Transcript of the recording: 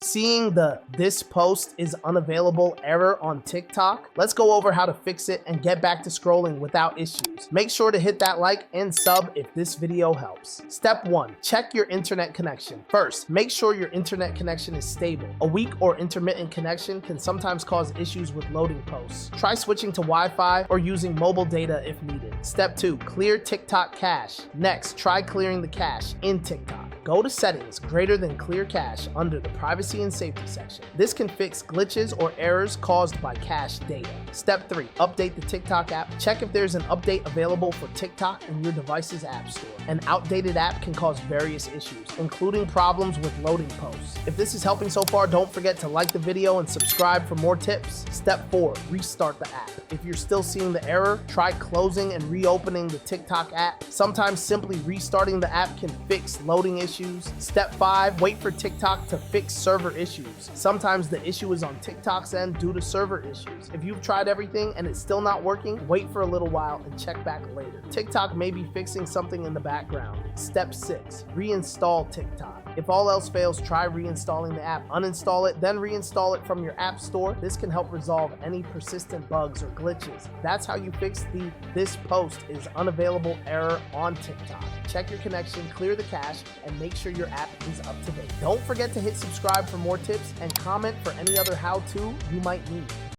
seeing the "this post is unavailable" error on TikTok? Let's go over how to fix it and get back to scrolling without issues. Make sure to hit that like and sub if this video helps. Step 1. Check your internet connection. First, make sure your internet connection is stable. A weak or intermittent connection can sometimes cause issues with loading posts. Try switching to Wi-Fi or using mobile data if needed. Step 2. Clear TikTok cache. Next, try clearing the cache in TikTok. Go to Settings, greater than Clear Cache under the Privacy and Safety section. This can fix glitches or errors caused by cache data. Step 3. Update the TikTok app. Check if there's an update available for TikTok in your device's app store. An outdated app can cause various issues, including problems with loading posts. If this is helping so far, don't forget to like the video and subscribe for more tips. Step 4. Restart the app. If you're still seeing the error, try closing and reopening the TikTok app. Sometimes simply restarting the app can fix loading issues. Step 5, wait for TikTok to fix server issues. Sometimes the issue is on TikTok's end due to server issues. If you've tried everything and it's still not working, wait for a little while and check back later. TikTok may be fixing something in the background. Step 6, reinstall TikTok. If all else fails, try reinstalling the app. Uninstall it, then reinstall it from your app store. This can help resolve any persistent bugs or glitches. That's how you fix the "this post is unavailable" error on TikTok. Check your connection, clear the cache, and make sure your app is up to date. Don't forget to hit subscribe for more tips and comment for any other how-to you might need.